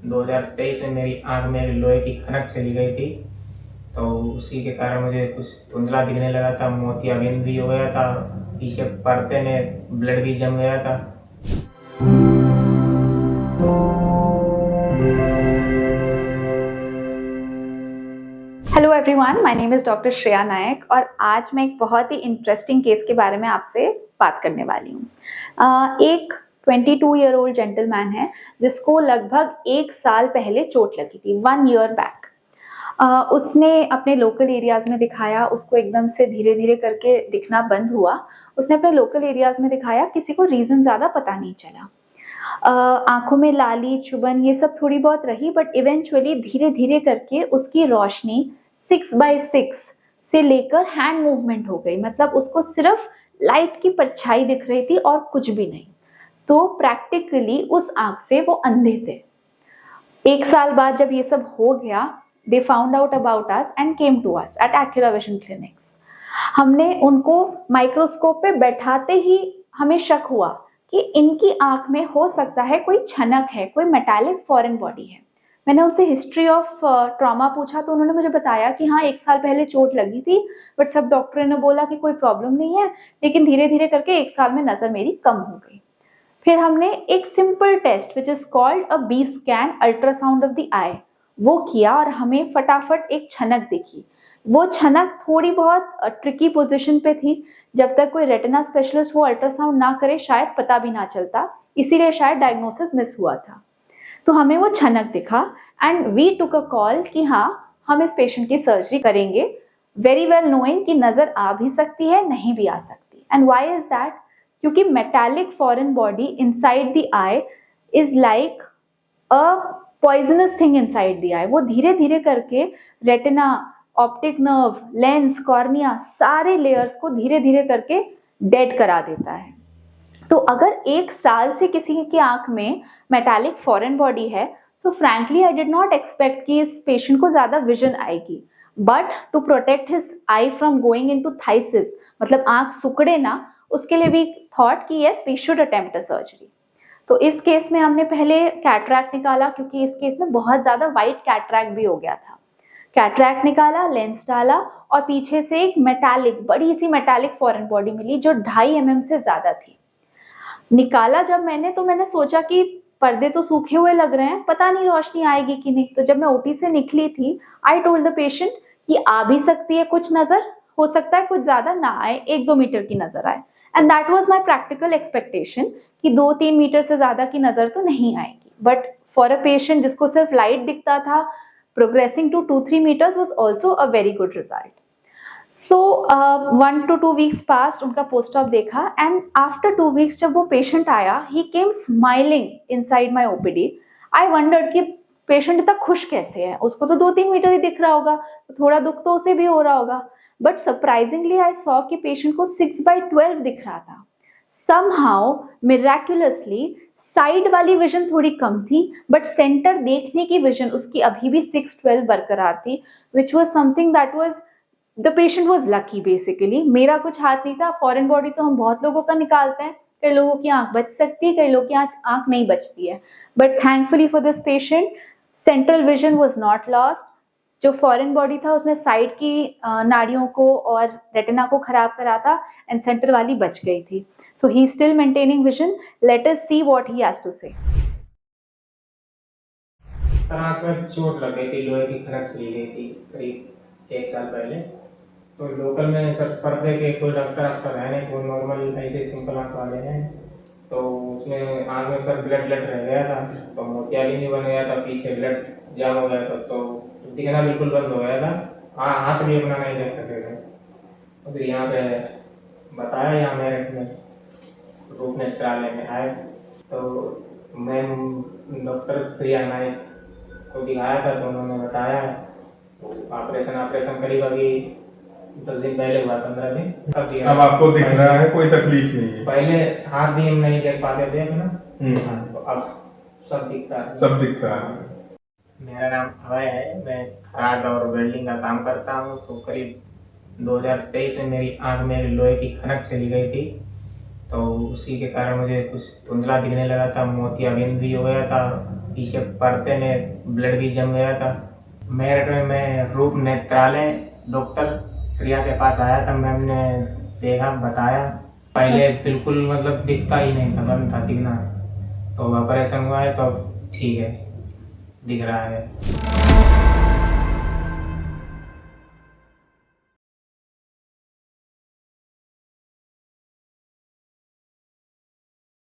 2023 में मेरी आँख में एक लोहे की खनक चली गई थी। तो उसी के कारण मुझे कुछ धुंधला दिखने लगा था, मोतियाबिंद भी हो गया था, पीछे पर्दे में ब्लड भी जम गया था। Hello everyone, my name is doctor Shreya Nayak और आज मैं एक बहुत ही इंटरेस्टिंग केस के बारे में आपसे बात करने वाली हूँ। एक 22 ईयर ओल्ड जेंटलमैन है जिसको लगभग 1 साल पहले चोट लगी थी, 1 ईयर बैक। उसने अपने लोकल एरियाज में दिखाया, उसको एकदम से धीरे धीरे करके दिखना बंद हुआ। उसने अपने लोकल एरियाज में दिखाया, किसी को रीज़न ज़्यादा पता नहीं चला। आंखों में लाली, चुभन ये सब थोड़ी बहुत रही, बट इवेंचुअली धीरे धीरे करके उसकी रोशनी 6/6 से लेकर हैंड मूवमेंट हो गई। मतलब उसको सिर्फ लाइट की परछाई दिख रही थी और कुछ भी नहीं। तो प्रैक्टिकली उस आंख से वो अंधे थे। 1 साल बाद जब ये सब हो गया, they found out about us and came to us at Acura vision clinics. हमने उनको माइक्रोस्कोप पे बैठाते ही हमें शक हुआ कि इनकी आंख में हो सकता है कोई छनक है, कोई मेटालिक फॉरेन बॉडी है। मैंने उनसे हिस्ट्री ऑफ ट्रॉमा पूछा तो उन्होंने मुझे बताया कि हाँ, 1 साल पहले चोट लगी थी, बट सब डॉक्टरों ने बोला कि कोई प्रॉब्लम नहीं है, लेकिन धीरे धीरे करके 1 साल में नजर मेरी कम हो गई। फिर हमने एक simple test which is called a B scan ultrasound of the eye वो किया और हमें फटाफट एक छनक दिखी। वो छनक थोड़ी बहुत ट्रिकी पोजीशन पे थी। जब तक कोई रेटिना स्पेशलिस्ट वो अल्ट्रासाउंड ना करे शायद पता भी ना चलता, इसीलिए शायद डायग्नोसिस मिस हुआ था। तो हमें वो छनक दिखा and we took a call कि हाँ, हम इस पेशेंट की सर्जरी करेंगे, वेरी वेल नोइंग कि नजर आ भी सकती है, नहीं भी आ सकती। And why is that? क्योंकि metallic foreign body inside the eye is like a poisonous thing inside the eye. वो धीरे धीरे करके retina, optic nerve, lens, cornea, सारे लेयर्स को धीरे धीरे करके डेड करा देता है। तो अगर 1 साल से किसी की आंख में मेटालिक फॉरेन बॉडी है, so frankly I did not expect कि इस पेशेंट को ज्यादा विजन आएगी। But to protect his eye from going into phthisis, मतलब आंख सुकड़े ना, उसके लिए वी थॉट कि yes, we should attempt a surgery. तो इस केस में हमने पहले कैटरैक्ट निकाला, क्योंकि इस केस में बहुत ज्यादा वाइट कैटरैक्ट भी हो गया था। कैटरैक्ट निकाला, लेंस डाला और पीछे से एक मेटालिक, बड़ी सी मेटालिक फॉरेन बॉडी मिली जो 2.5 mm से ज्यादा थी। निकाला जब मैंने, तो मैंने सोचा कि पर्दे तो सूखे हुए लग रहे हैं, पता नहीं रोशनी आएगी कि नहीं। तो जब मैं ओटी से निकली थी, आई टोल्ड द पेशेंट कि आ भी सकती है कुछ नजर, हो सकता है कुछ ज्यादा ना आए, 1-2 मीटर की नजर आए। And that was my practical expectation कि 2-3 मीटर से ज्यादा की नजर तो नहीं आएगी। बट फॉर अ पेशेंट जिसको सिर्फ लाइट दिखता था, progressing to 2-3 meters was also a very good result. So 1 to 2 weeks passed, उनका पोस्ट ऑप देखा एंड आफ्टर 2 weeks जब वो पेशेंट आया, he came smiling inside my OPD. I wondered कि पेशेंट इतना खुश कैसे है, उसको तो 2-3 मीटर ही दिख रहा होगा, तो थोड़ा दुख तो उसे भी हो रहा होगा। बट सरप्राइजिंगली आई सॉ कि पेशेंट को 6/12 दिख रहा था। somehow miraculously साइड वाली विजन थोड़ी कम थी, बट सेंटर देखने की विजन उसकी अभी भी 6/12 बरकरार थी, which was something that was, the patient was lucky basically. मेरा कुछ हाथ नहीं था। फॉरेन बॉडी तो हम बहुत लोगों का निकालते हैं, कई लोगों की आंख बच सकती है, कई लोगों की आंख नहीं बचती है, but thankfully for this patient central vision was not lost. जो फॉरेन बॉडी था उसने साइड की नाड़ियों को और रेटिना को खराब करा था एंड सेंटर वाली बच गई थी। So he still maintaining vision. Let us see what he has to say. Sir, आँख में चोट लग गई थी, लोहे की खनक चली गई थी करीब 1 साल पहले। तो लोकल में सर पर्दे के कोई डॉक्टर है नहीं, कोई नॉर्मल ऐसे सिंपल आँख वाले हैं। तो उसमें आँख में सर ब्लड रह गया था, तो मोतियाबिंद भी बन गया था, पीछे ब्लड जाम हो गया था, तो दिखना बिल्कुल बंद हो गया था। हाथ भी अपना नहीं देख सके थे। तो फिर यहाँ पे बताया, यहाँ मेरठ में रूप नेत्रालय में आए, तो मैं डॉक्टर श्रेया नायक को दिखाया था, तो उन्होंने बताया तो ऑपरेशन करीब अभी 10 दिन पहले हुआ, 15 दिन। अब आपको दिख रहा है, कोई तकलीफ नहीं है? पहले हाथ भी हम नहीं देख पाते थे अपना, तो अब सब दिखता है। सब दिखता है। मेरा नाम अभय है, मैं खराद और वेल्डिंग का काम करता हूँ। तो करीब 2023 में मेरी आँख में एक लोहे की खनक चली गई थी। तो उसी के कारण मुझे कुछ धुंधला दिखने लगा था, मोतियाबिंद भी हो गया था, पीछे पर्दे में ब्लड भी जम गया था। मेरठ में मैं रूप नेत्रालय डॉक्टर श्रेया के पास आया था। मैम ने देखा, बताया। पहले बिल्कुल मतलब दिखता ही नहीं था, बंद था दिखना। तो ऑपरेशन हुआ है तो ठीक है, दिख रहा है।